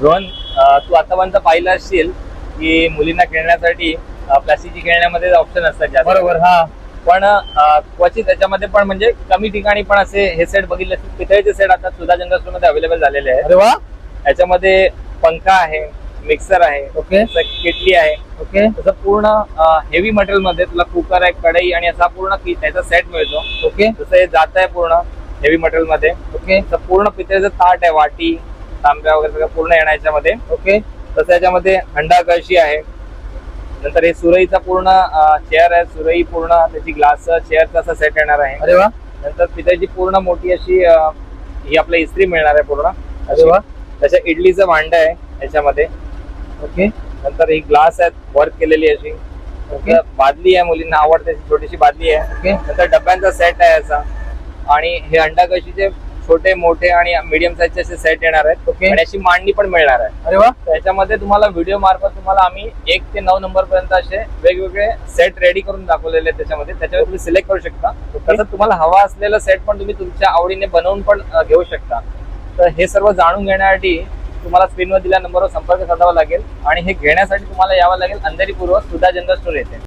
रोहन, तू आतापर्यंत पाहिलं असशील की मुलींना खेळण्यासाठी प्लास्टिकची खेळण्यामध्ये ऑप्शन असतात जास्त. बरोबर. हा. पण क्वचित त्याच्यामध्ये पण म्हणजे कमी ठिकाणी पण असे हे सेट बघितले असतील. पितळेचे सेट आता सुधा जनरल स्टोर मध्ये अवेलेबल झालेले आहेत. अरे वा. याच्यामध्ये पंखा आहे, मिक्सर आहे, ओके. केटली आहे. ओके. तसं पूर्ण हेवी मटेरियल मध्ये तुला कुकर आहे, कढई आणि असा पूर्ण त्याचा सेट मिळतो. ओके. जसं हे जात आहे पूर्ण हेवी मटेरियल मध्ये. ओके. तसं पूर्ण पितळेचं ताट आहे, वाटी, तांब्या वगैरे सगळं पूर्ण येणार याच्यामध्ये. ओके. तसं याच्यामध्ये हंडा कळशी आहे. नंतर हे सुरईचा पूर्ण चेअर आहे, सुरई पूर्ण त्याची ग्लास चेअरचा असा सेट येणार आहे. अरे वा. नंतर पितळेची पूर्ण मोठी अशी ही आपल्या इस्त्री मिळणार आहे पूर्ण. अरे वा. त्याच्या इडलीचं भांड आहे याच्यामध्ये. ओके. नंतर ही ग्लास आहेत वर्क केलेली अशी. ओके. बादली आहे, मुलींना आवडते छोटीशी बादली आहे. ओके. नंतर डब्यांचा सेट आहे याचा. आणि हे अंडा कशीचे छोटे मोठे आणि मीडियम साईजचे असे सेट येणार आहेत. ओके. आणि अशी मांडणी पण मिळणार आहे. अरे वा. त्याच्यामध्ये तुम्हाला व्हिडिओ मार्फत तुम्हाला आम्ही 1 ते 9 नंबर पर्यंत असे वेगवेगळे सेट रेडी करून दाखवलेले आहेत. त्याच्यावर तुम्ही सिलेक्ट करू शकता. तसंच तुम्हाला हवा असलेला सेट पण तुम्ही तुमच्या आवडीने बनवून पण घेऊ शकता. तर हे सर्व जाणून घेण्यासाठी तुम्हाला स्क्रीनवर दिलेल्या नंबरवर संपर्क साधावा लागेल आणि हे घेण्यासाठी तुम्हाला यावं लागेल अंधेरी पूर्व सुधा जनरल स्टोर येथे.